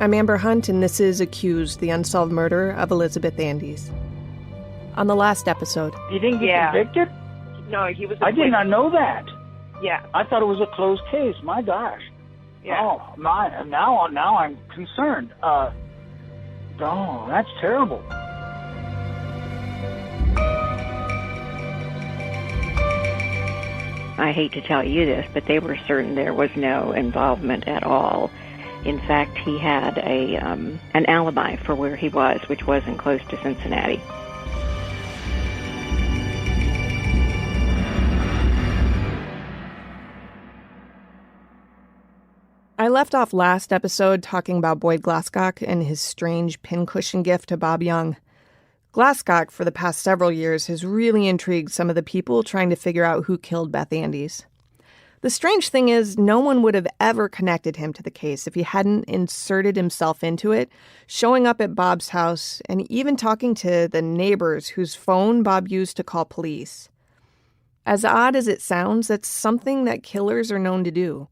I'm Amber Hunt, and this is Accused, the unsolved murder of Elizabeth Andes. On the last episode... You didn't get convicted? No, he was I did not know that. Yeah. I thought it was a closed case. My gosh. Yeah. Oh, now I'm concerned. Oh, that's terrible. I hate to tell you this, but they were certain there was no involvement at all. In fact, he had an alibi for where he was, which wasn't close to Cincinnati. I left off last episode talking about Boyd Glasscock and his strange pincushion gift to Bob Young. Glasscock, for the past several years, has really intrigued some of the people trying to figure out who killed Beth Andes. The strange thing is, no one would have ever connected him to the case if he hadn't inserted himself into it, showing up at Bob's house and even talking to the neighbors whose phone Bob used to call police. As odd as it sounds, that's something that killers are known to do.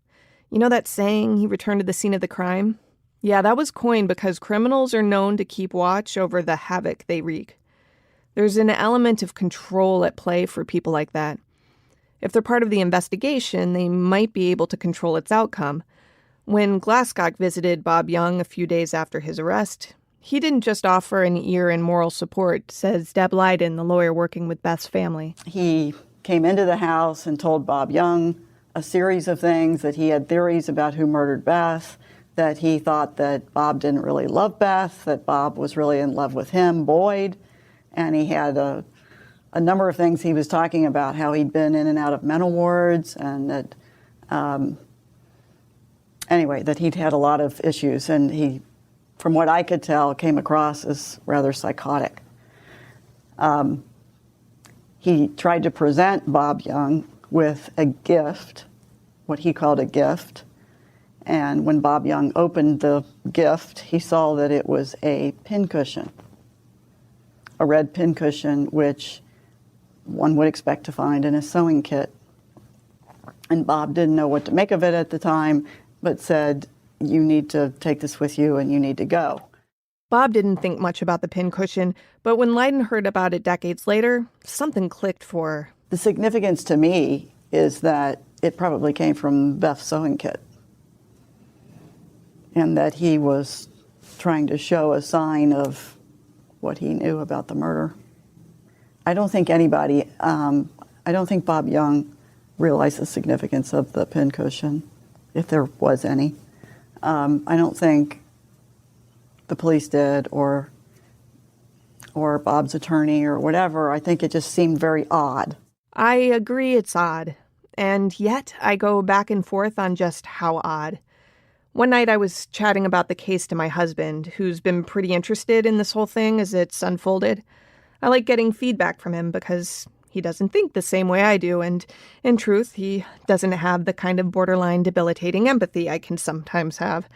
You know that saying, he returned to the scene of the crime? Yeah, that was coined because criminals are known to keep watch over the havoc they wreak. There's an element of control at play for people like that. If they're part of the investigation, they might be able to control its outcome. When Glasscock visited Bob Young a few days after his arrest, he didn't just offer an ear and moral support, says Deb Leiden, the lawyer working with Beth's family. He came into the house and told Bob Young a series of things, that he had theories about who murdered Beth, that he thought that Bob didn't really love Beth, that Bob was really in love with him, Boyd, and he had a number of things he was talking about, how he'd been in and out of mental wards, and that, that he'd had a lot of issues, and he, from what I could tell, came across as rather psychotic. He tried to present Bob Young with a gift, what he called a gift, and when Bob Young opened the gift, he saw that it was a pincushion, a red pincushion, which one would expect to find in a sewing kit. And Bob didn't know what to make of it at the time, but said, you need to take this with you and you need to go. Bob didn't think much about the pincushion, but when Leiden heard about it decades later, something clicked for her. The significance to me is that it probably came from Beth's sewing kit, and that he was trying to show a sign of what he knew about the murder. I don't think Bob Young realized the significance of the pincushion, if there was any. I don't think the police did, or Bob's attorney or whatever. I think it just seemed very odd. I agree it's odd, and yet I go back and forth on just how odd. One night I was chatting about the case to my husband, who's been pretty interested in this whole thing as it's unfolded. I like getting feedback from him because he doesn't think the same way I do, and in truth, he doesn't have the kind of borderline debilitating empathy I can sometimes have.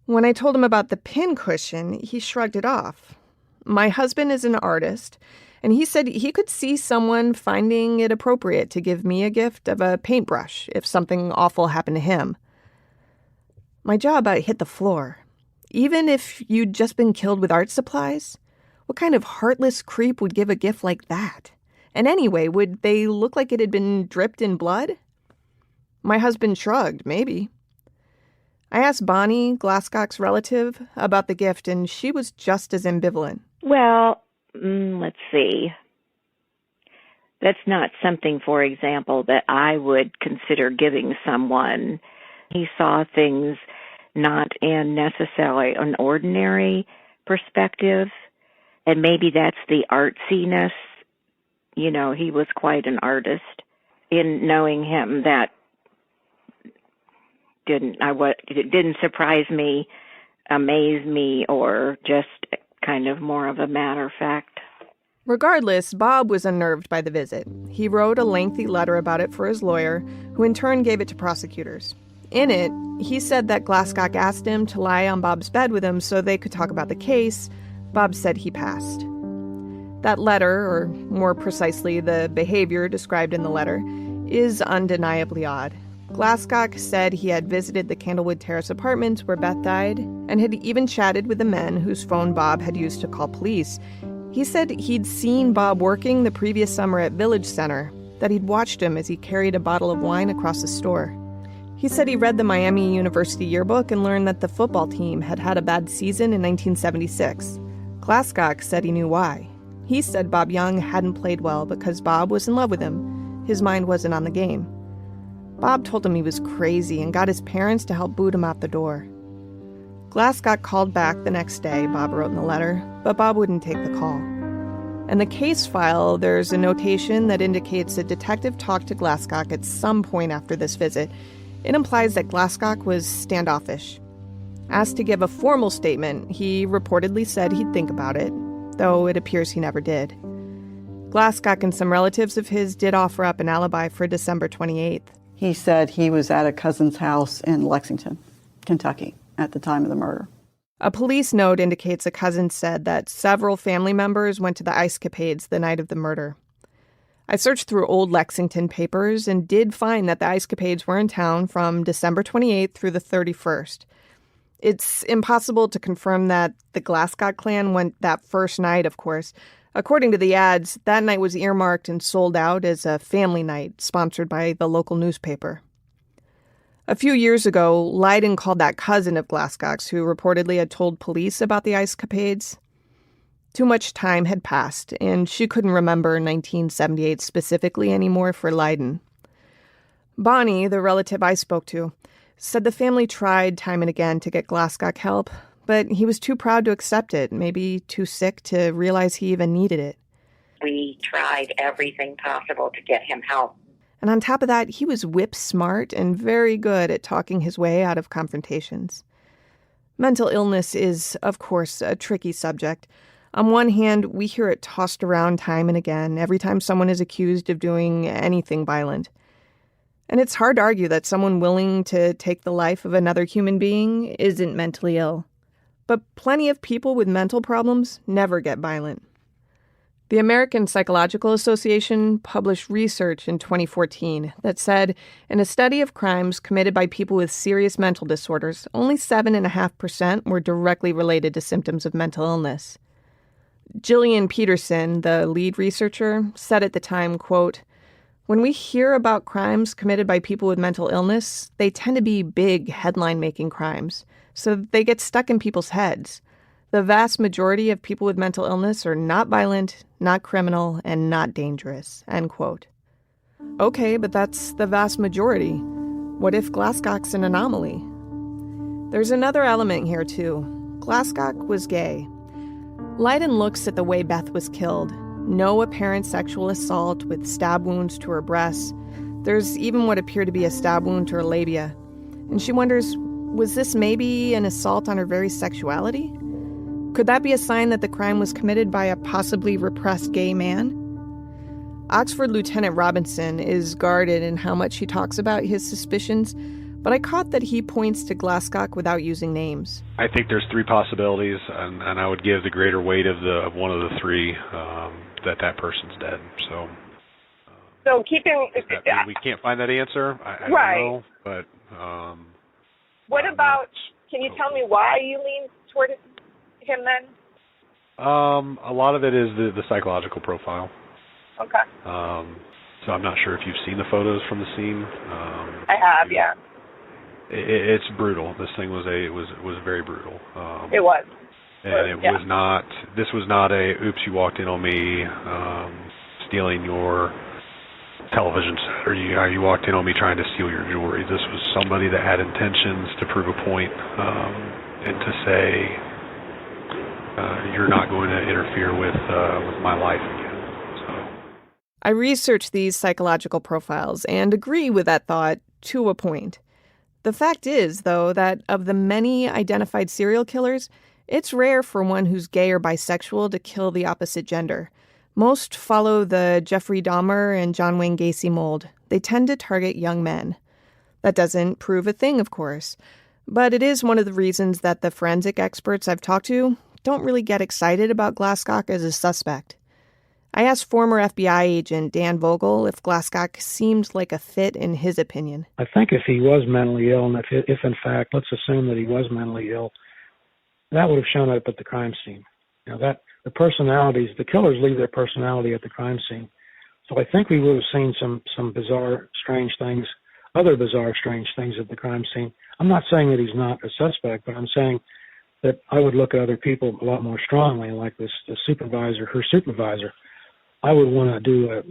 When I told him about the pincushion, he shrugged it off. My husband is an artist, and he said he could see someone finding it appropriate to give me a gift of a paintbrush if something awful happened to him. My jaw about hit the floor. Even if you'd just been killed with art supplies? What kind of heartless creep would give a gift like that? And anyway, would they look like it had been dripped in blood? My husband shrugged, maybe. I asked Bonnie, Glasscock's relative, about the gift, and she was just as ambivalent. Well, let's see. That's not something, for example, that I would consider giving someone. He saw things not in necessarily an ordinary perspective, and maybe that's the artsiness. You know, he was quite an artist. In knowing him, that it didn't surprise me, amaze me, or just kind of more of a matter of fact. Regardless, Bob was unnerved by the visit. He wrote a lengthy letter about it for his lawyer, who in turn gave it to prosecutors. In it, he said that Glasscock asked him to lie on Bob's bed with him so they could talk about the case. Bob said he passed. That letter, or more precisely, the behavior described in the letter, is undeniably odd. Glasscock said he had visited the Candlewood Terrace apartments where Beth died and had even chatted with the men whose phone Bob had used to call police. He said he'd seen Bob working the previous summer at Village Center, that he'd watched him as he carried a bottle of wine across the store. He said he read the Miami University yearbook and learned that the football team had had a bad season in 1976. Glasscock said he knew why. He said Bob Young hadn't played well because Bob was in love with him. His mind wasn't on the game. Bob told him he was crazy and got his parents to help boot him out the door. Glasscock called back the next day, Bob wrote in the letter, but Bob wouldn't take the call. In the case file, there's a notation that indicates a detective talked to Glasscock at some point after this visit. It implies that Glasscock was standoffish. Asked to give a formal statement, he reportedly said he'd think about it, though it appears he never did. Glasscock and some relatives of his did offer up an alibi for December 28th. He said he was at a cousin's house in Lexington, Kentucky, at the time of the murder. A police note indicates a cousin said that several family members went to the ice capades the night of the murder. I searched through old Lexington papers and did find that the ice capades were in town from December 28th through the 31st. It's impossible to confirm that the Glasscock clan went that first night, of course. According to the ads, that night was earmarked and sold out as a family night sponsored by the local newspaper. A few years ago, Leiden called that cousin of Glasscock's who reportedly had told police about the ice capades. Too much time had passed, and she couldn't remember 1978 specifically anymore for Leiden. Bonnie, the relative I spoke to, said the family tried time and again to get Glasscock help, but he was too proud to accept it, maybe too sick to realize he even needed it. We tried everything possible to get him help. And on top of that, he was whip smart and very good at talking his way out of confrontations. Mental illness is, of course, a tricky subject. On one hand, we hear it tossed around time and again every time someone is accused of doing anything violent. And it's hard to argue that someone willing to take the life of another human being isn't mentally ill. But plenty of people with mental problems never get violent. The American Psychological Association published research in 2014 that said, in a study of crimes committed by people with serious mental disorders, only 7.5% were directly related to symptoms of mental illness. Gillian Peterson, the lead researcher, said at the time, quote, "When we hear about crimes committed by people with mental illness, they tend to be big headline-making crimes, so they get stuck in people's heads. The vast majority of people with mental illness are not violent, not criminal, and not dangerous," end quote. Okay, but that's the vast majority. What if Glasscock's an anomaly? There's another element here, too. Glasscock was gay. Leiden looks at the way Beth was killed. No apparent sexual assault with stab wounds to her breasts. There's even what appeared to be a stab wound to her labia. And she wonders, was this maybe an assault on her very sexuality? Could that be a sign that the crime was committed by a possibly repressed gay man? Oxford Lieutenant Robinson is guarded in how much he talks about his suspicions, but I caught that he points to Glasscock without using names. I think there's three possibilities, and I would give the greater weight of one of the three that person's dead. So keeping... we can't find that answer. I Right. don't know, but... what about... Can you tell me why you lean toward him then? A lot of it is the psychological profile. Okay. So I'm not sure if you've seen the photos from the scene. I have, yeah. It's brutal. This thing was very brutal. It was. And it was not. This was not a oops, you walked in on me, stealing your television set, or you walked in on me trying to steal your jewelry. This was somebody that had intentions to prove a point, and to say you're not going to interfere with my life again. I researched these psychological profiles and agree with that thought to a point. The fact is, though, that of the many identified serial killers, it's rare for one who's gay or bisexual to kill the opposite gender. Most follow the Jeffrey Dahmer and John Wayne Gacy mold. They tend to target young men. That doesn't prove a thing, of course, but it is one of the reasons that the forensic experts I've talked to don't really get excited about Glasscock as a suspect. I asked former FBI agent Dan Vogel if Glasscock seemed like a fit in his opinion. I think if he was mentally ill, and if in fact, let's assume that he was mentally ill, that would have shown up at the crime scene. That the personalities, the killers leave their personality at the crime scene. So I think we would have seen some bizarre, strange things, other bizarre, strange things at the crime scene. I'm not saying that he's not a suspect, but I'm saying that I would look at other people a lot more strongly, like the supervisor, her supervisor. I would want to do a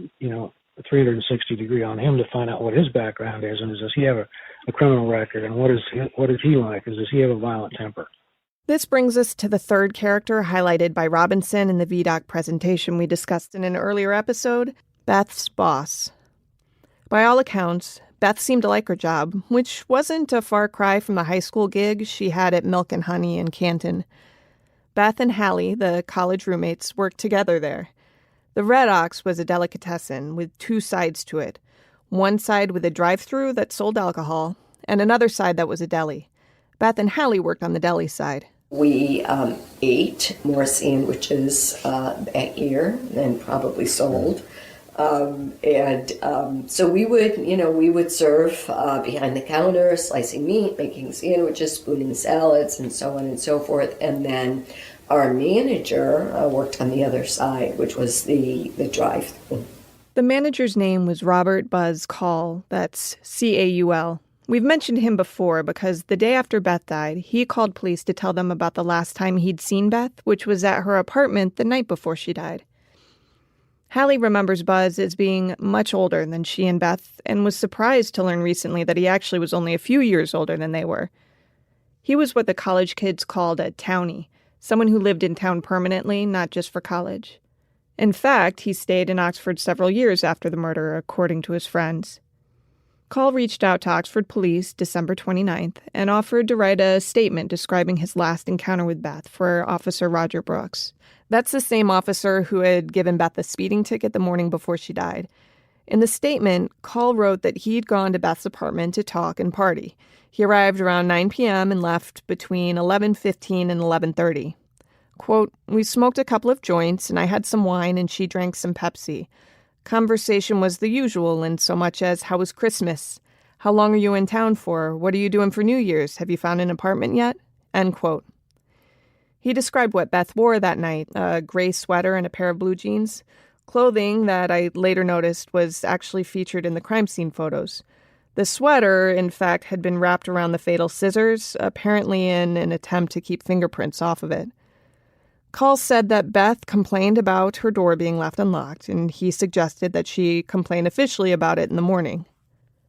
360 degree on him to find out what his background is, and does he have a criminal record, and what is he like? Does he have a violent temper? This brings us to the third character highlighted by Robinson in the VDOC presentation we discussed in an earlier episode, Beth's boss. By all accounts, Beth seemed to like her job, which wasn't a far cry from the high school gig she had at Milk and Honey in Canton. Beth and Hallie, the college roommates, worked together there. The Red Ox was a delicatessen with two sides to it, one side with a drive-through that sold alcohol, and another side that was a deli. Beth and Hallie worked on the deli side. We ate more sandwiches that year than probably sold. So we would serve behind the counter, slicing meat, making sandwiches, spooning salads, and so on and so forth. And then our manager worked on the other side, which was the drive-thru. The manager's name was Robert Buzz Call. That's Caul. We've mentioned him before because the day after Beth died, he called police to tell them about the last time he'd seen Beth, which was at her apartment the night before she died. Hallie remembers Buzz as being much older than she and Beth and was surprised to learn recently that he actually was only a few years older than they were. He was what the college kids called a townie, someone who lived in town permanently, not just for college. In fact, he stayed in Oxford several years after the murder, according to his friends. Call reached out to Oxford police December 29th and offered to write a statement describing his last encounter with Beth for Officer Roger Brooks. That's the same officer who had given Beth a speeding ticket the morning before she died. In the statement, Call wrote that he'd gone to Beth's apartment to talk and party. He arrived around 9 p.m. and left between 11:15 and 11:30. Quote, "We smoked a couple of joints and I had some wine and she drank some Pepsi. Conversation was the usual in so much as, how was Christmas? How long are you in town for? What are you doing for New Year's? Have you found an apartment yet?" End quote. He described what Beth wore that night, a gray sweater and a pair of blue jeans, clothing that I later noticed was actually featured in the crime scene photos. The sweater, in fact, had been wrapped around the fatal scissors, apparently in an attempt to keep fingerprints off of it. Call said that Beth complained about her door being left unlocked, and he suggested that she complain officially about it in the morning.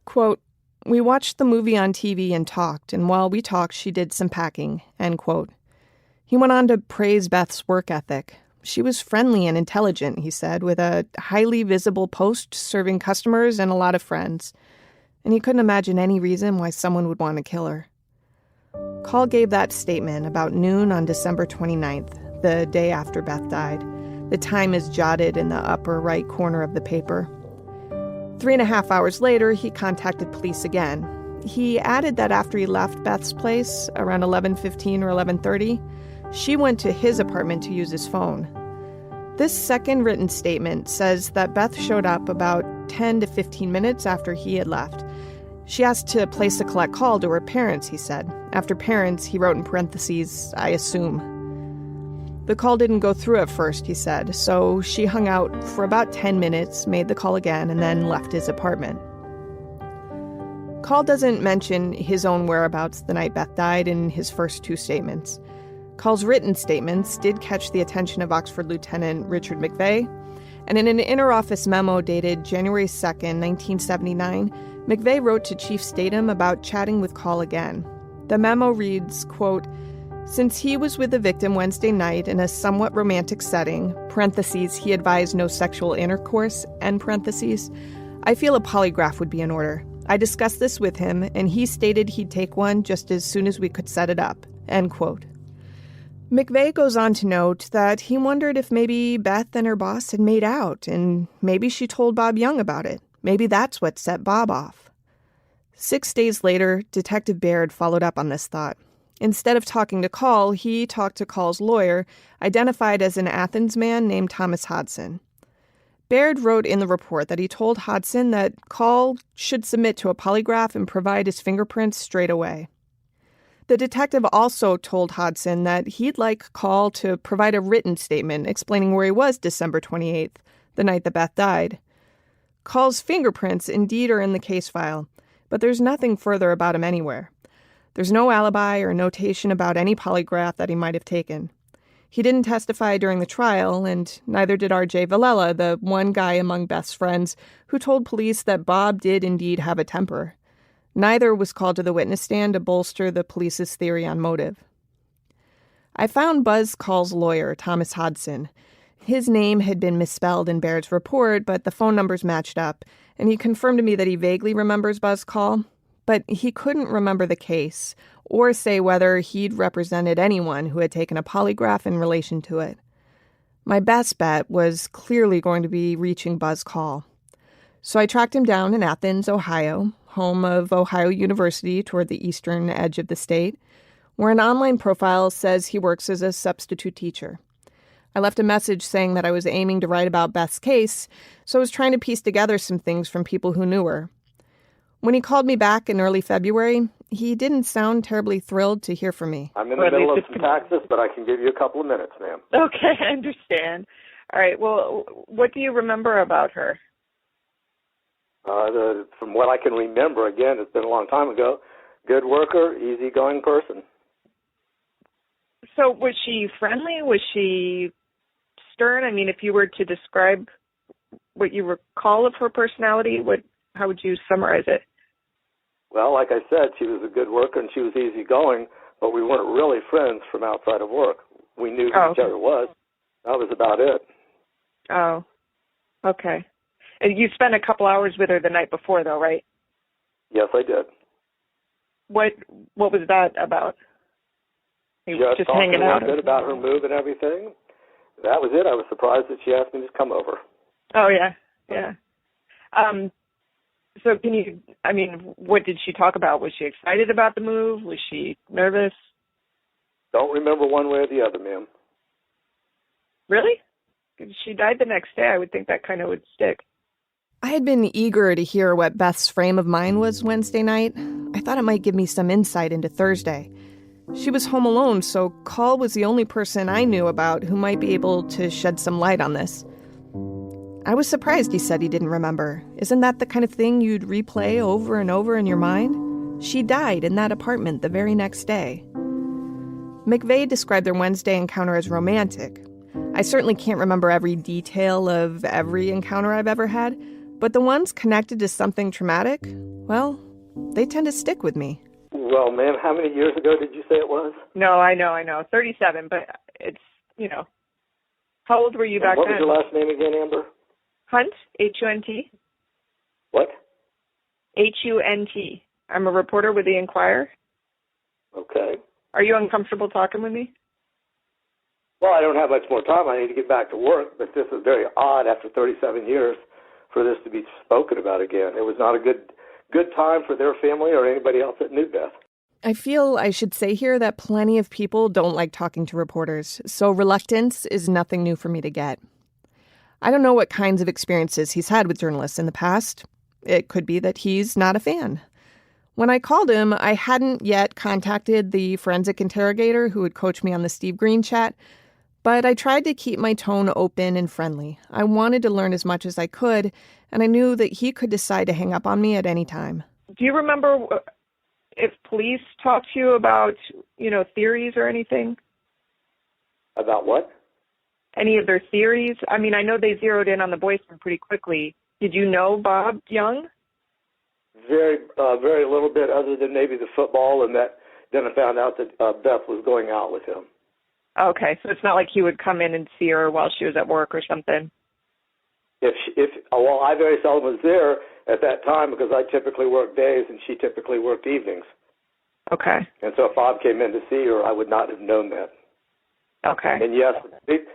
Quote, "We watched the movie on TV and talked, and while we talked, she did some packing," end quote. He went on to praise Beth's work ethic. She was friendly and intelligent, he said, with a highly visible post serving customers and a lot of friends. And he couldn't imagine any reason why someone would want to kill her. Call gave that statement about noon on December 29th, the day after Beth died. The time is jotted in the upper right corner of the paper. 3.5 hours later, he contacted police again. He added that after he left Beth's place, around 11:15 or 11:30, she went to his apartment to use his phone. This second written statement says that Beth showed up about 10 to 15 minutes after he had left. She asked to place a collect call to her parents, he said. After parents, he wrote in parentheses, "I assume." The call didn't go through at first, he said, so she hung out for about 10 minutes, made the call again, and then left his apartment. Call doesn't mention his own whereabouts the night Beth died in his first two statements. Call's written statements did catch the attention of Oxford Lieutenant Richard McVeigh, and in an interoffice memo dated January 2nd, 1979, McVeigh wrote to Chief Statham about chatting with Call again. The memo reads, quote, "Since he was with the victim Wednesday night in a somewhat romantic setting, parentheses, he advised no sexual intercourse, end parentheses, I feel a polygraph would be in order. I discussed this with him, and he stated he'd take one just as soon as we could set it up," end quote. McVeigh goes on to note that he wondered if maybe Beth and her boss had made out, and maybe she told Bob Young about it. Maybe that's what set Bob off. 6 days later, Detective Baird followed up on this thought. Instead of talking to Call, he talked to Call's lawyer, identified as an Athens man named Thomas Hodson. Baird wrote in the report that he told Hodson that Call should submit to a polygraph and provide his fingerprints straight away. The detective also told Hodson that he'd like Call to provide a written statement explaining where he was December 28th, the night that Beth died. Call's fingerprints indeed are in the case file, but there's nothing further about him anywhere. There's no alibi or notation about any polygraph that he might have taken. He didn't testify during the trial, and neither did R.J. Villela, the one guy among Beth's friends who told police that Bob did indeed have a temper. Neither was called to the witness stand to bolster the police's theory on motive. I found Buzz Call's lawyer, Thomas Hodson. His name had been misspelled in Baird's report, but the phone numbers matched up, and he confirmed to me that he vaguely remembers Buzz Call, but he couldn't remember the case or say whether he'd represented anyone who had taken a polygraph in relation to it. My best bet was clearly going to be reaching Buzz Call. So I tracked him down in Athens, Ohio, home of Ohio University toward the eastern edge of the state, where an online profile says he works as a substitute teacher. I left a message saying that I was aiming to write about Beth's case, so I was trying to piece together some things from people who knew her. When he called me back in early February, he didn't sound terribly thrilled to hear from me. I'm in the middle of some taxes, but I can give you a couple of minutes, ma'am. Okay, I understand. All right, well, what do you remember about her? From what I can remember, again, it's been a long time ago, good worker, easygoing person. So was she friendly? Was she stern? I mean, if you were to describe what you recall of her personality, how would you summarize it? Well, like I said, she was a good worker and she was easygoing, but we weren't really friends from outside of work. We knew who each other was. That was about it. Oh, okay. And you spent a couple hours with her the night before, though, right? Yes, I did. What was that about? Just hanging out? A bit about her move and everything. That was it. I was surprised that she asked me to come over. Oh, yeah. So what did she talk about? Was she excited about the move? Was she nervous? Don't remember one way or the other, ma'am. Really? She died the next day. I would think that kind of would stick. I had been eager to hear what Beth's frame of mind was Wednesday night. I thought it might give me some insight into Thursday. She was home alone, so Call was the only person I knew about who might be able to shed some light on this. I was surprised he said he didn't remember. Isn't that the kind of thing you'd replay over and over in your mind? She died in that apartment the very next day. McVeigh described their Wednesday encounter as romantic. I certainly can't remember every detail of every encounter I've ever had, but the ones connected to something traumatic, well, they tend to stick with me. Well, ma'am, how many years ago did you say it was? No, I know. 37, but it's, How old were you back then? What was your last name again, Amber? Hunt, H-U-N-T. What? H-U-N-T. I'm a reporter with the Enquirer. Okay. Are you uncomfortable talking with me? Well, I don't have much more time. I need to get back to work, but this is very odd after 37 years for this to be spoken about again. It was not a good time for their family or anybody else that knew Beth. I feel I should say here that plenty of people don't like talking to reporters, so reluctance is nothing new for me to get. I don't know what kinds of experiences he's had with journalists in the past. It could be that he's not a fan. When I called him, I hadn't yet contacted the forensic interrogator who would coach me on the Steve Green chat, but I tried to keep my tone open and friendly. I wanted to learn as much as I could, and I knew that he could decide to hang up on me at any time. Do you remember if police talked to you about, theories or anything? About what? Any of their theories? I mean, I know they zeroed in on the boyfriend pretty quickly. Did you know Bob Young? Very little bit, other than maybe the football, and that then I found out that Beth was going out with him. Okay, so it's not like he would come in and see her while she was at work or something. I very seldom was there at that time because I typically worked days and she typically worked evenings. Okay. And so if Bob came in to see her, I would not have known that. Okay. And yes,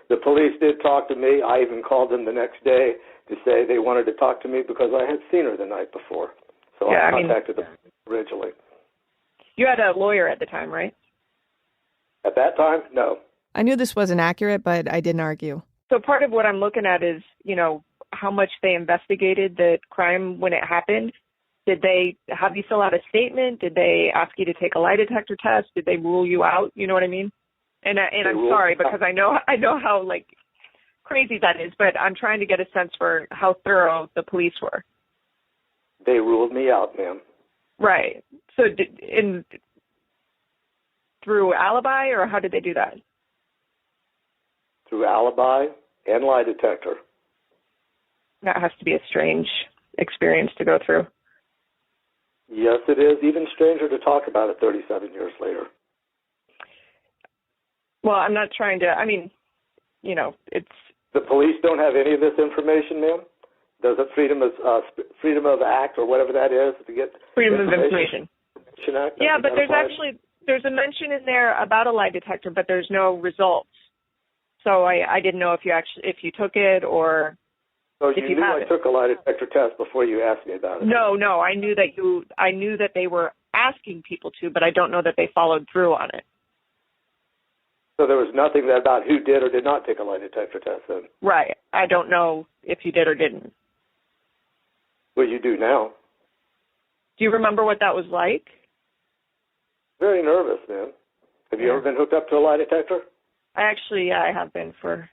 the police did talk to me. I even called them the next day to say they wanted to talk to me because I had seen her the night before. So I contacted them originally. You had a lawyer at the time, right? At that time, no. I knew this wasn't accurate, but I didn't argue. So part of what I'm looking at is, how much they investigated the crime when it happened? Did they have you fill out a statement? Did they ask you to take a lie detector test? Did they rule you out? You know what I mean? And I'm sorry because I know how like crazy that is, but I'm trying to get a sense for how thorough the police were. They ruled me out, ma'am. Right. So through alibi, or how did they do that? Through alibi and lie detector. That has to be a strange experience to go through. Yes, it is. Even stranger to talk about it 37 years later. Well, I'm not trying to, I mean, you know, it's... The police don't have any of this information, ma'am? Does it freedom of act or whatever that is to get Freedom of Information Act? Yeah, but there's a mention in there about a lie detector, but there's no results. So I didn't know if you took it or... So you knew I took a lie detector test before you asked me about it? No, I knew that they were asking people to, but I don't know that they followed through on it. So there was nothing about who did or did not take a lie detector test then? Right. I don't know if you did or didn't. Well, you do now. Do you remember what that was like? Very nervous, man. Have you ever been hooked up to a lie detector? I have been for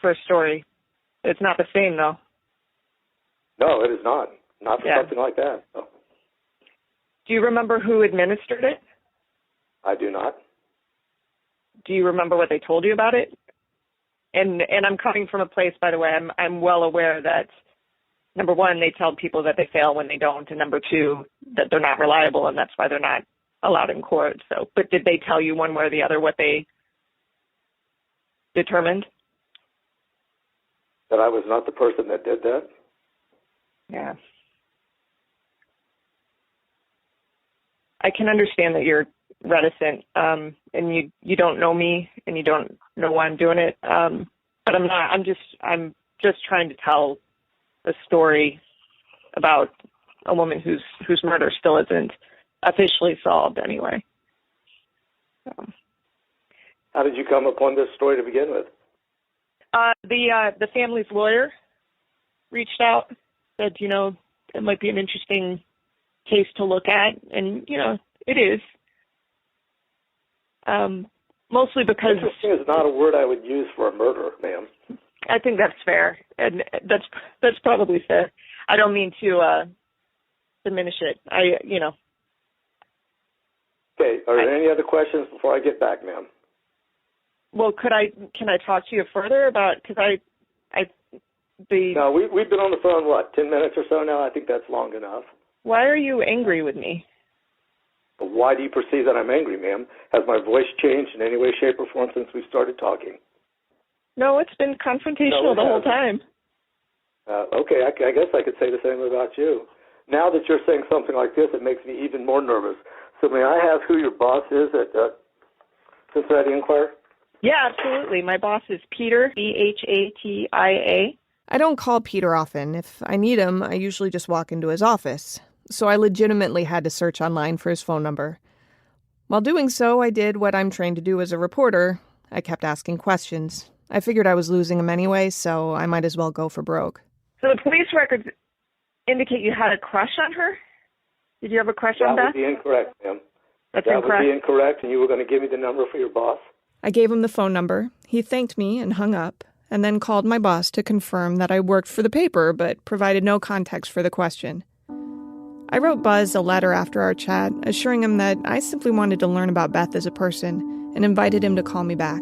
a story. It's not the same, though. No, it is not. Not for something like that. No. Do you remember who administered it? I do not. Do you remember what they told you about it? And I'm coming from a place, by the way, I'm well aware that, number one, they tell people that they fail when they don't, and number two, that they're not reliable, and that's why they're not allowed in court. So, but did they tell you one way or the other what they determined? That I was not the person that did that? Yeah. I can understand that you're reticent, and you don't know me, and you don't know why I'm doing it. But I'm not. I'm just trying to tell a story about a woman whose murder still isn't officially solved, anyway. So. How did you come upon this story to begin with? The family's lawyer reached out, said, it might be an interesting case to look at, and, it is. Mostly because... Interesting is not a word I would use for a murder, ma'am. I think that's fair, and that's probably fair. I don't mean to diminish it. Okay, are there any other questions before I get back, ma'am? Well, can I talk to you further about, because No, we've been on the phone, 10 minutes or so now? I think that's long enough. Why are you angry with me? Why do you perceive that I'm angry, ma'am? Has my voice changed in any way, shape, or form since we started talking? No, it's been confrontational the whole time. Okay, I guess I could say the same about you. Now that you're saying something like this, it makes me even more nervous. So may I have who your boss is at Cincinnati Enquirer? Yeah, absolutely. My boss is Peter, Bhatia. I don't call Peter often. If I need him, I usually just walk into his office. So I legitimately had to search online for his phone number. While doing so, I did what I'm trained to do as a reporter. I kept asking questions. I figured I was losing him anyway, so I might as well go for broke. So the police records indicate you had a crush on her? Did you have a crush on Beth? That would be incorrect, ma'am. That would be incorrect, and you were going to give me the number for your boss? I gave him the phone number. He thanked me and hung up, and then called my boss to confirm that I worked for the paper, but provided no context for the question. I wrote Buzz a letter after our chat, assuring him that I simply wanted to learn about Beth as a person, and invited him to call me back.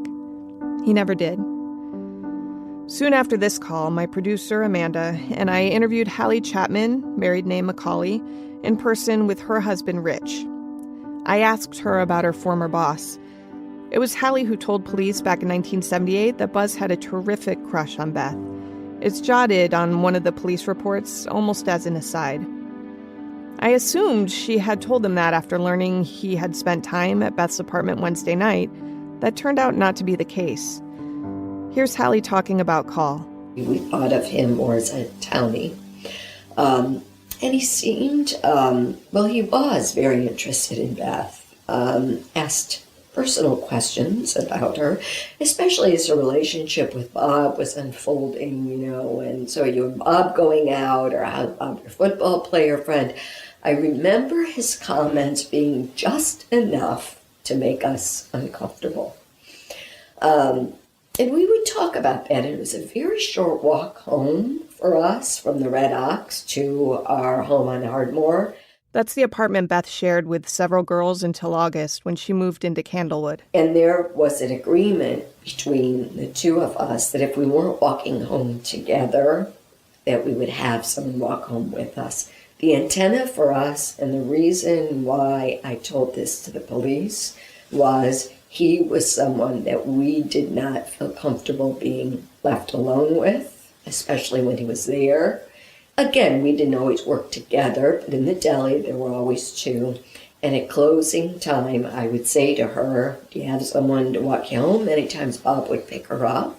He never did. Soon after this call, my producer, Amanda, and I interviewed Hallie Chapman, married name Macaulay, in person with her husband, Rich. I asked her about her former boss. It was Hallie who told police back in 1978 that Buzz had a terrific crush on Beth. It's jotted on one of the police reports, almost as an aside. I assumed she had told him that after learning he had spent time at Beth's apartment Wednesday night. That turned out not to be the case. Here's Hallie talking about Call. We thought of him more as a townie. And he seemed, he was very interested in Beth. Asked personal questions about her, especially as her relationship with Bob was unfolding, and so you and Bob going out, or how's Bob your football player friend. I remember his comments being just enough to make us uncomfortable. And we would talk about that, and it was a very short walk home for us from the Red Ox to our home on Ardmore. That's the apartment Beth shared with several girls until August when she moved into Candlewood. And there was an agreement between the two of us that if we weren't walking home together, that we would have someone walk home with us. The antenna for us, and the reason why I told this to the police, was he was someone that we did not feel comfortable being left alone with, especially when he was there. Again, we didn't always work together, but in the deli there were always two. And at closing time, I would say to her, do you have someone to walk you home? Many times Bob would pick her up.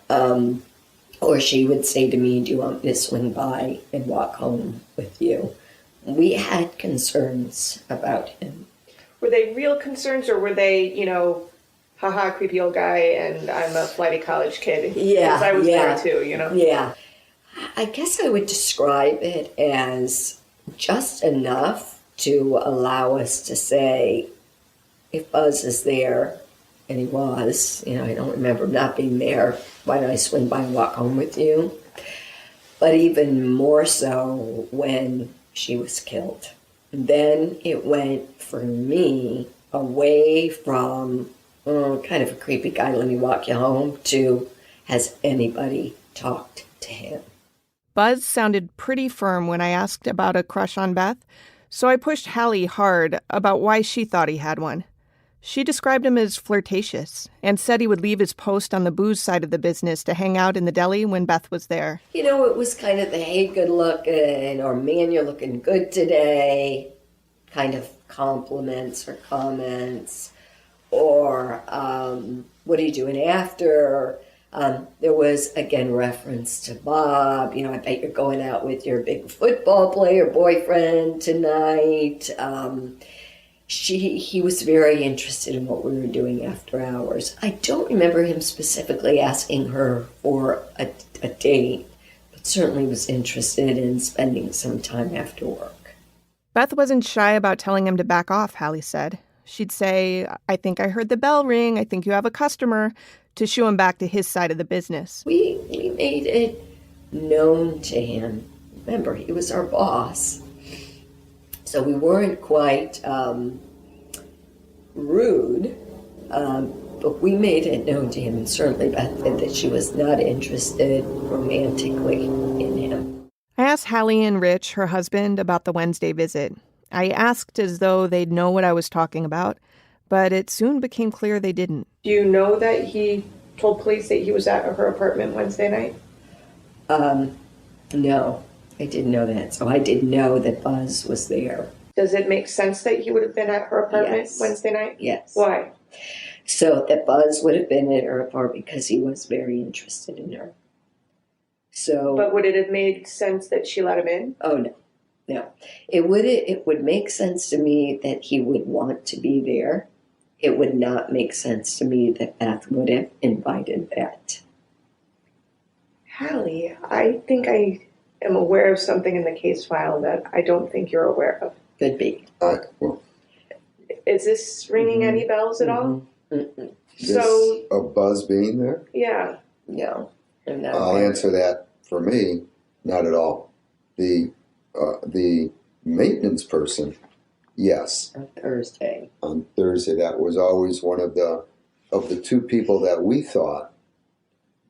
Or she would say to me, do you want me to swing by and walk home with you? We had concerns about him. Were they real concerns, or were they, haha, creepy old guy, and I'm a flighty college kid? Yeah, because I was yeah, there too, Yeah. I guess I would describe it as just enough to allow us to say, if Buzz is there, and he was, I don't remember him not being there, why don't I swing by and walk home with you? But even more so when she was killed. Then it went, for me, away from kind of a creepy guy, let me walk you home, to has anybody talked to him? Buzz sounded pretty firm when I asked about a crush on Beth, so I pushed Hallie hard about why she thought he had one. She described him as flirtatious and said he would leave his post on the booze side of the business to hang out in the deli when Beth was there. It was kind of the, hey, good looking, or man, you're looking good today, kind of compliments or comments, or what are you doing after? There was, again, reference to Bob. I bet you're going out with your big football player boyfriend tonight. He was very interested in what we were doing after hours. I don't remember him specifically asking her for a date, but certainly was interested in spending some time after work. Beth wasn't shy about telling him to back off, Hallie said. She'd say, I think I heard the bell ring, I think you have a customer, to shoo him back to his side of the business. We made it known to him. Remember, he was our boss. So we weren't quite rude, but we made it known to him, and certainly Beth said that she was not interested romantically in him. I asked Hallie and Rich, her husband, about the Wednesday visit. I asked as though they'd know what I was talking about, but it soon became clear they didn't. Do you know that he told police that he was at her apartment Wednesday night? No, I didn't know that. So I didn't know that Buzz was there. Does it make sense that he would have been at her apartment Wednesday night? Yes. Why? So that Buzz would have been at her apartment because he was very interested in her. So. But would it have made sense that she let him in? Oh, no. No. It would make sense to me that he would want to be there. It would not make sense to me that Beth would have invited that. Hallie, I think I am aware of something in the case file that I don't think you're aware of. Could be. Well, is this ringing any bells at all? So, of Buzz being there? Yeah. No. I'll answer that. For me, not at all. The maintenance person, yes. On Thursday. On Thursday, that was always one of the two people that we thought,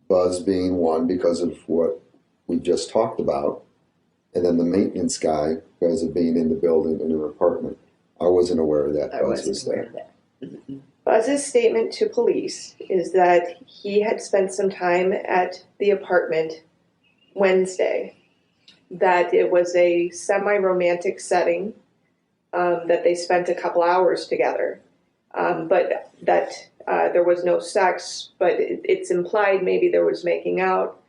Buzz being one because of what we just talked about, and then the maintenance guy because of being in the building in her apartment. I wasn't aware of that. Buzz was there. Of that. Mm-hmm. Buzz's statement to police is that he had spent some time at the apartment Wednesday, that it was a semi-romantic setting, that they spent a couple hours together, but that there was no sex, but it's implied maybe there was making out.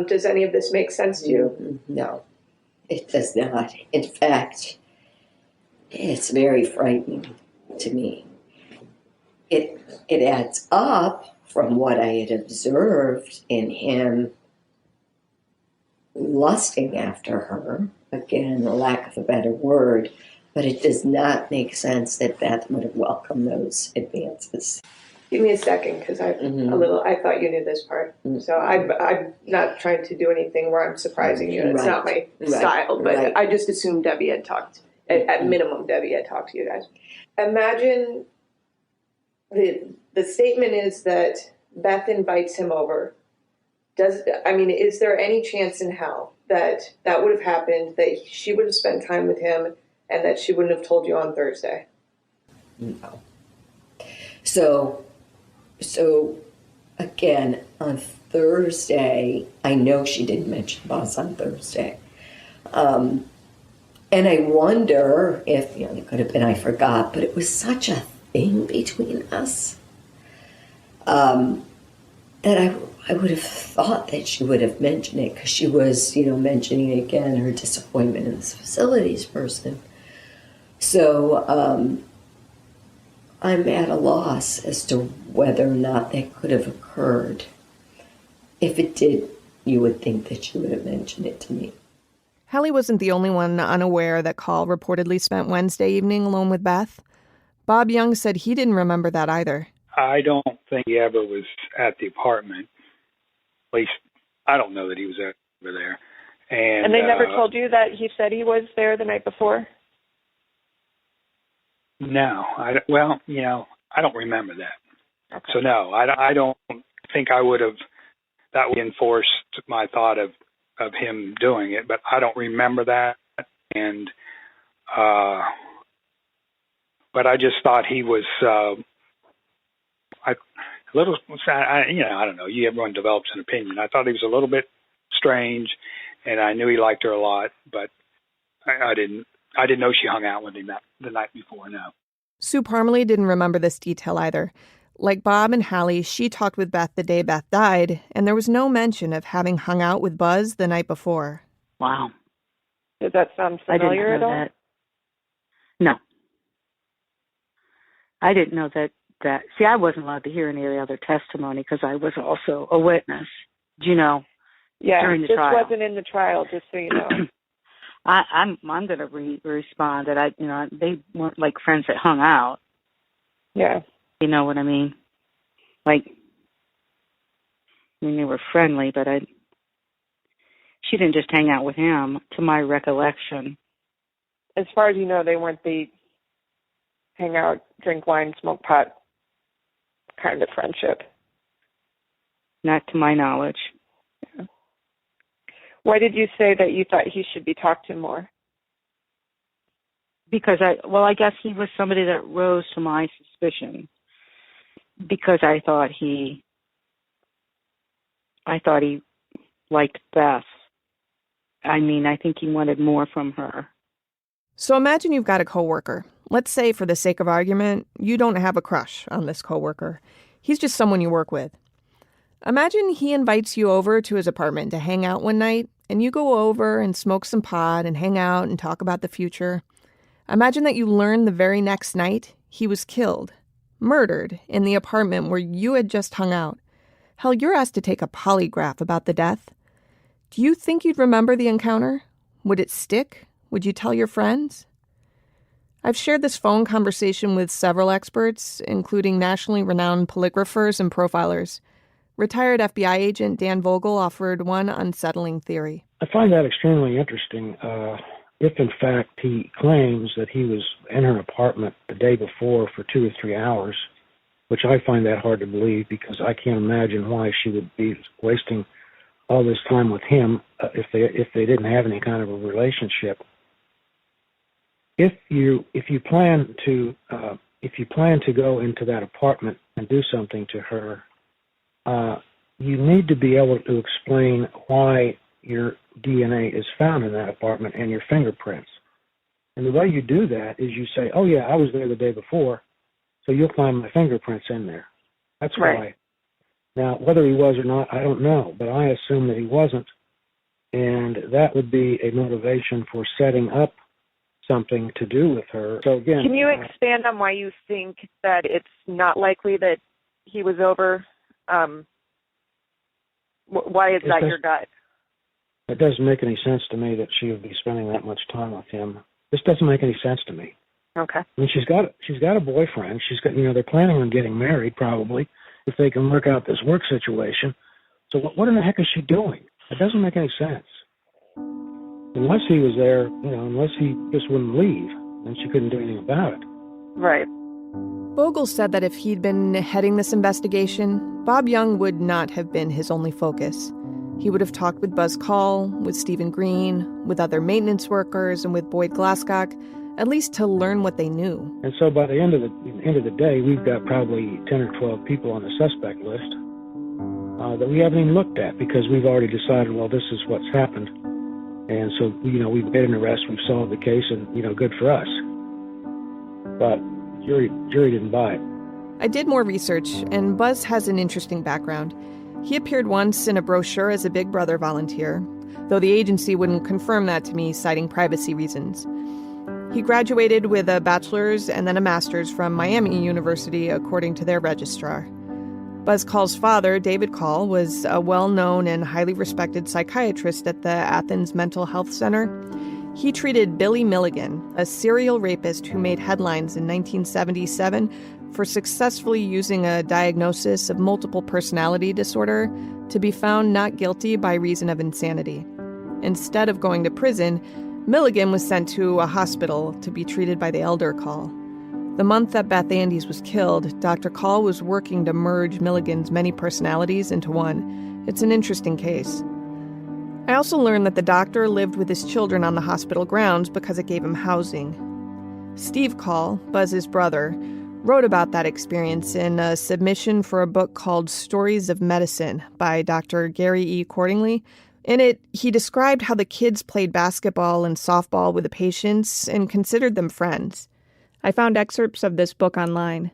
Does any of this make sense to you? No, it does not. In fact, it's very frightening to me. it adds up from what I had observed in him lusting after her. Again, a lack of a better word, but it does not make sense that Beth would have welcomed those advances. Give me a second, because I thought you knew this part. So I'm not trying to do anything where I'm surprising you. It's not my style, but I just assumed Debbie had talked, at minimum, Debbie had talked to you guys. Imagine the statement is that Beth invites him over. Is there any chance in hell that would have happened, that she would have spent time with him and that she wouldn't have told you on Thursday? No. So again, on Thursday, I know she didn't mention Buzz on Thursday. And I wonder if, it could have been I forgot, but it was such a thing between us that I would have thought that she would have mentioned it, because she was, mentioning again her disappointment in this facilities person. So I'm at a loss as to whether or not that could have occurred. If it did, you would think that she would have mentioned it to me. Hallie wasn't the only one unaware that Call reportedly spent Wednesday evening alone with Beth. Bob Young said he didn't remember that either. I don't think he ever was at the apartment. At least, I don't know that he was ever there. And they never told you that he said he was there the night before? No. I don't remember that. Okay. So, no, I don't think I would have, that would enforce my thought of him doing it, but I don't remember that. And, but I just thought he was, I don't know, everyone develops an opinion. I thought he was a little bit strange, and I knew he liked her a lot, but I didn't know she hung out with him the night before, no. Sue Parmalee didn't remember this detail either. Like Bob and Hallie, she talked with Beth the day Beth died, and there was no mention of having hung out with Buzz the night before. Wow. Does that sound familiar at all? That. No. I didn't know that. See, I wasn't allowed to hear any of the other testimony because I was also a witness, during the trial. This wasn't in the trial, just so you know. I'm going to respond that they weren't like friends that hung out. Yeah. You know what I mean? They were friendly, but she didn't just hang out with him, to my recollection. As far as you know, they weren't the hang out, drink wine, smoke pot kind of friendship. Not to my knowledge. Yeah. Why did you say that you thought he should be talked to more? Because I guess he was somebody that rose to my suspicion. Because I thought he liked Beth. I think he wanted more from her. So imagine you've got a coworker. Let's say, for the sake of argument, you don't have a crush on this coworker. He's just someone you work with. Imagine he invites you over to his apartment to hang out one night, and you go over and smoke some pot and hang out and talk about the future. Imagine that you learn the very next night he was killed, murdered, in the apartment where you had just hung out. Hell, you're asked to take a polygraph about the death. Do you think you'd remember the encounter? Would it stick? Would you tell your friends? I've shared this phone conversation with several experts, including nationally renowned polygraphers and profilers. Retired FBI agent Dan Vogel offered one unsettling theory. I find that extremely interesting. If, in fact, he claims that he was in her apartment the day before for 2 or 3 hours, which I find that hard to believe because I can't imagine why she would be wasting all this time with him if they didn't have any kind of a relationship. If you plan to go into that apartment and do something to her, you need to be able to explain why your DNA is found in that apartment and your fingerprints. And the way you do that is you say, oh yeah, I was there the day before, so you'll find my fingerprints in there. That's right. Why. Now, whether he was or not, I don't know, but I assume that he wasn't. And that would be a motivation for setting up something to do with her. So again, can you expand on why you think that it's not likely that he was over? Why is that your gut? It doesn't make any sense to me that she would be spending that much time with him. This doesn't make any sense to me. Okay. I mean, she's got a boyfriend. She's got, they're planning on getting married probably if they can work out this work situation. So what in the heck is she doing? It doesn't make any sense. Unless he was there, unless he just wouldn't leave, then she couldn't do anything about it. Right. Bogle said that if he'd been heading this investigation, Bob Young would not have been his only focus. He would have talked with Buzz Call, with Stephen Green, with other maintenance workers, and with Boyd Glasscock, at least to learn what they knew. And so by the end of the day, we've got probably 10 or 12 people on the suspect list that we haven't even looked at because we've already decided, well, this is what's happened. And so, we've made an arrest, we've solved the case, and, good for us. But jury didn't buy it. I did more research, and Buzz has an interesting background. He appeared once in a brochure as a Big Brother volunteer, though the agency wouldn't confirm that to me, citing privacy reasons. He graduated with a bachelor's and then a master's from Miami University, according to their registrar. Buzz Call's father, David Call, was a well-known and highly respected psychiatrist at the Athens Mental Health Center. He treated Billy Milligan, a serial rapist who made headlines in 1977 for successfully using a diagnosis of multiple personality disorder to be found not guilty by reason of insanity. Instead of going to prison, Milligan was sent to a hospital to be treated by the elder Call. The month that Beth Andes was killed, Dr. Call was working to merge Milligan's many personalities into one. It's an interesting case. I also learned that the doctor lived with his children on the hospital grounds because it gave him housing. Steve Call, Buzz's brother, wrote about that experience in a submission for a book called Stories of Medicine by Dr. Gary E. Cordingley. In it, he described how the kids played basketball and softball with the patients and considered them friends. I found excerpts of this book online.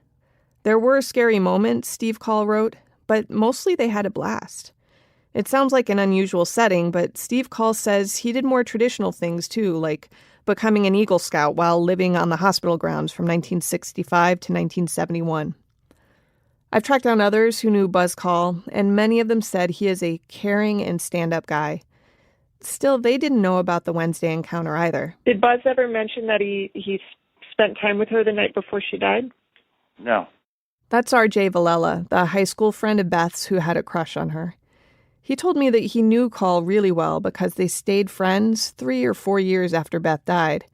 There were scary moments, Steve Call wrote, but mostly they had a blast. It sounds like an unusual setting, but Steve Call says he did more traditional things too, like becoming an Eagle Scout while living on the hospital grounds from 1965 to 1971. I've tracked down others who knew Buzz Call, and many of them said he is a caring and stand-up guy. Still, they didn't know about the Wednesday encounter either. Did Buzz ever mention that he spent time with her the night before she died? No. That's R.J. Villela, the high school friend of Beth's who had a crush on her. He told me that he knew Call really well because they stayed friends 3 or 4 years after Beth died.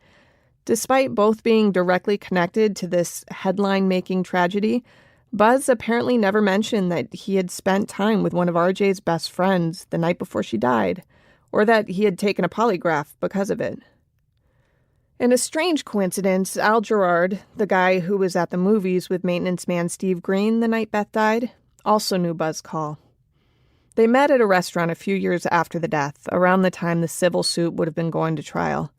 Despite both being directly connected to this headline-making tragedy, Buzz apparently never mentioned that he had spent time with one of RJ's best friends the night before she died, or that he had taken a polygraph because of it. In a strange coincidence, Al Gerard, the guy who was at the movies with maintenance man Steve Green the night Beth died, also knew Buzz Call. They met at a restaurant a few years after the death, around the time the civil suit would have been going to trial.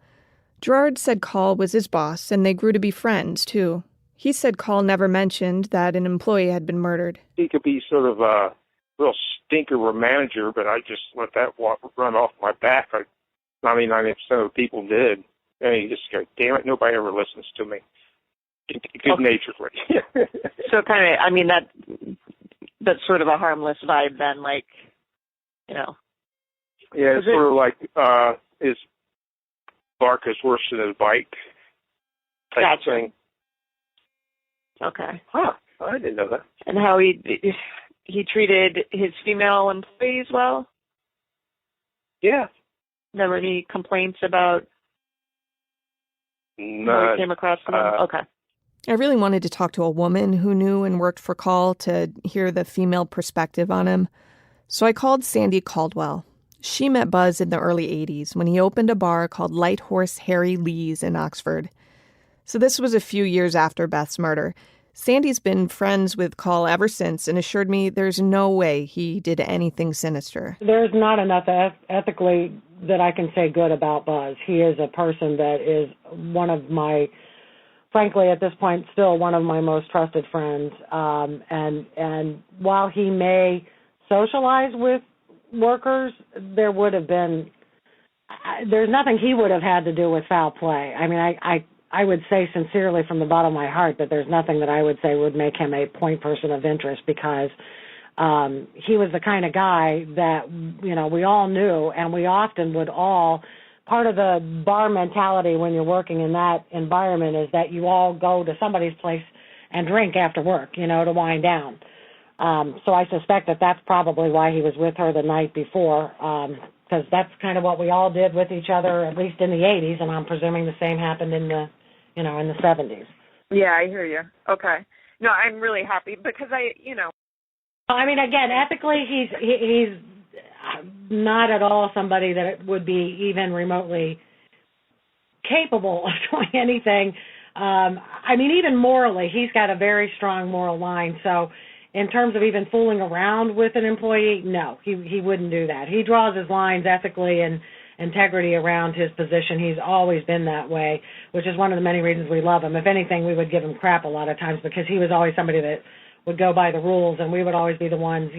Gerard said Call was his boss, and they grew to be friends, too. He said Call never mentioned that an employee had been murdered. He could be sort of a real stinker of a manager, but I just let that run off my back. 99% of the people did. And you just go, damn it, nobody ever listens to me. Good-naturedly. So kind of, that's sort of a harmless vibe then, like, Yeah, it's sort of like his bark is worse than his bite type of thing. Okay. Huh, I didn't know that. And how he treated his female employees well? Yeah. Never any complaints about how he came across them? Okay. I really wanted to talk to a woman who knew and worked for Call to hear the female perspective on him. So I called Sandy Caldwell. She met Buzz in the early 80s when he opened a bar called Light Horse Harry Lee's in Oxford. So this was a few years after Beth's murder. Sandy's been friends with Call ever since and assured me there's no way he did anything sinister. There's not enough ethically that I can say good about Buzz. He is a person that is one of my, frankly, at this point, still one of my most trusted friends. And while he may socialize with workers, there would have been there's nothing he would have had to do with foul play. I mean, I would say sincerely from the bottom of my heart that there's nothing that I would say would make him a point person of interest, because he was the kind of guy that, we all knew, and we often would all, part of the bar mentality when you're working in that environment is that you all go to somebody's place and drink after work, to wind down. So I suspect that that's probably why he was with her the night before, because that's kind of what we all did with each other, at least in the 80s, and I'm presuming the same happened in the, in the 70s. Yeah, I hear you. Okay. No, I'm really happy because I mean, again, ethically, he's not at all somebody that would be even remotely capable of doing anything. I mean, even morally, he's got a very strong moral line. So in terms of even fooling around with an employee, no, he wouldn't do that. He draws his lines ethically and integrity around his position. He's always been that way, which is one of the many reasons we love him. If anything, we would give him crap a lot of times because he was always somebody that would go by the rules, and we would always be the ones,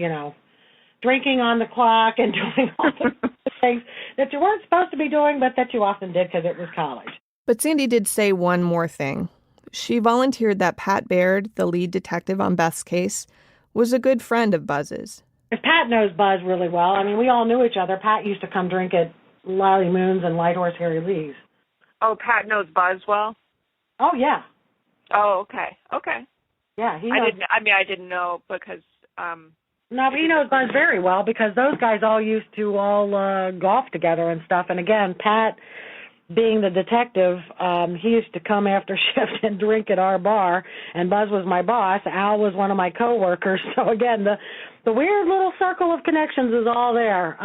drinking on the clock and doing all the things that you weren't supposed to be doing, but that you often did because it was college. But Sandy did say one more thing. She volunteered that Pat Baird, the lead detective on Beth's case, was a good friend of Buzz's. If Pat knows Buzz really well, I mean, we all knew each other. Pat used to come drink at Larry Moon's and Light Horse Harry Lee's. Oh, Pat knows Buzz well? Oh, yeah. Oh, okay. Okay. Yeah, he knows. I didn't know because... No, but he knows Buzz very well because those guys all used to golf together and stuff. And again, Pat, being the detective, he used to come after shift and drink at our bar, and Buzz was my boss. Al was one of my coworkers. So again, the weird little circle of connections is all there.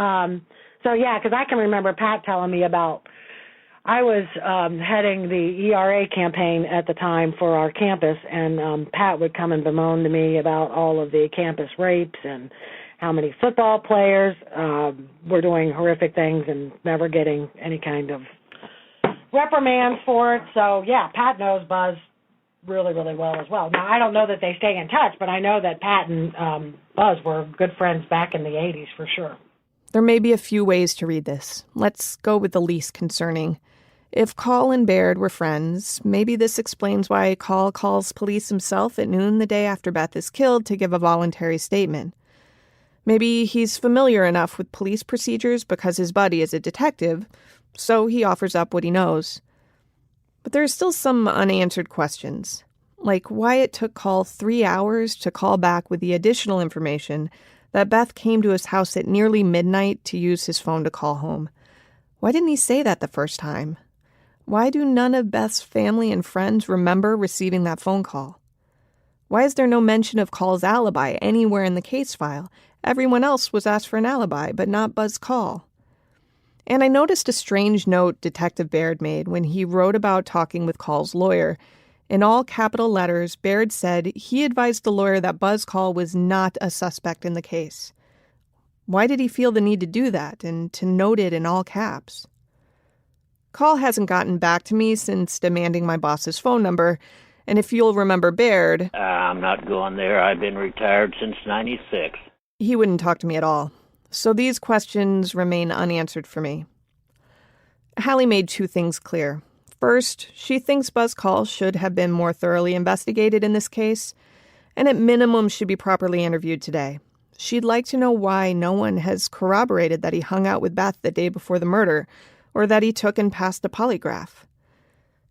So yeah, because I can remember Pat telling me about, I was heading the ERA campaign at the time for our campus, and Pat would come and bemoan to me about all of the campus rapes and how many football players were doing horrific things and never getting any kind of reprimands for it. So, yeah, Pat knows Buzz really, really well as well. Now, I don't know that they stay in touch, but I know that Pat and Buzz were good friends back in the 80s for sure. There may be a few ways to read this. Let's go with the least concerning. If Call and Baird were friends, maybe this explains why Call calls police himself at noon the day after Beth is killed to give a voluntary statement. Maybe he's familiar enough with police procedures because his buddy is a detective, so he offers up what he knows. But there are still some unanswered questions, like why it took Call 3 hours to call back with the additional information that Beth came to his house at nearly midnight to use his phone to call home. Why didn't he say that the first time? Why do none of Beth's family and friends remember receiving that phone call? Why is there no mention of Call's alibi anywhere in the case file? Everyone else was asked for an alibi, but not Buzz Call. And I noticed a strange note Detective Baird made when he wrote about talking with Call's lawyer. In all capital letters, Baird said he advised the lawyer that Buzz Call was not a suspect in the case. Why did he feel the need to do that and to note it in all caps? Call hasn't gotten back to me since demanding my boss's phone number, and if you'll remember Baird... I'm not going there. I've been retired since '96. He wouldn't talk to me at all. So these questions remain unanswered for me. Hallie made two things clear. First, she thinks Buzz Call should have been more thoroughly investigated in this case, and at minimum should be properly interviewed today. She'd like to know why no one has corroborated that he hung out with Beth the day before the murder, or that he took and passed a polygraph.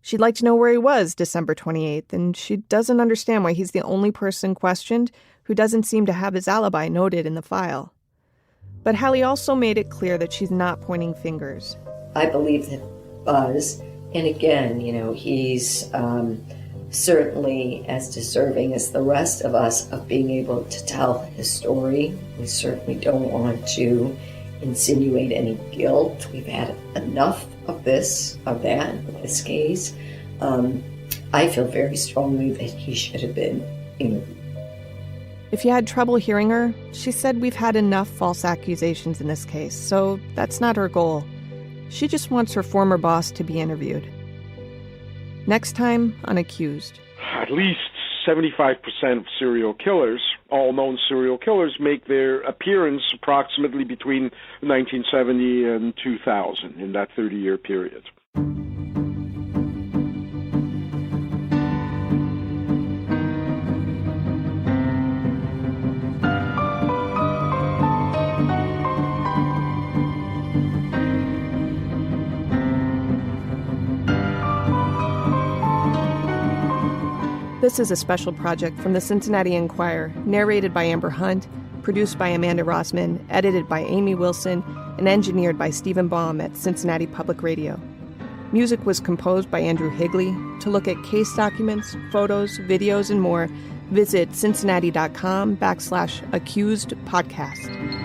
She'd like to know where he was December 28th, and she doesn't understand why he's the only person questioned who doesn't seem to have his alibi noted in the file. But Hallie also made it clear that she's not pointing fingers. I believe that Buzz, and again, he's certainly as deserving as the rest of us of being able to tell his story. We certainly don't want to insinuate any guilt. We've had enough of this, of that, of this case. I feel very strongly that he should have been interviewed. If you had trouble hearing her, she said we've had enough false accusations in this case, so that's not her goal. She just wants her former boss to be interviewed. Next time on Accused. At least 75% of serial killers all known serial killers make their appearance approximately between 1970 and 2000, in that 30-year period. This is a special project from the Cincinnati Enquirer, narrated by Amber Hunt, produced by Amanda Rossman, edited by Amy Wilson, and engineered by Stephen Baum at Cincinnati Public Radio. Music was composed by Andrew Higley. To look at case documents, photos, videos, and more, visit cincinnati.com/accusedpodcast.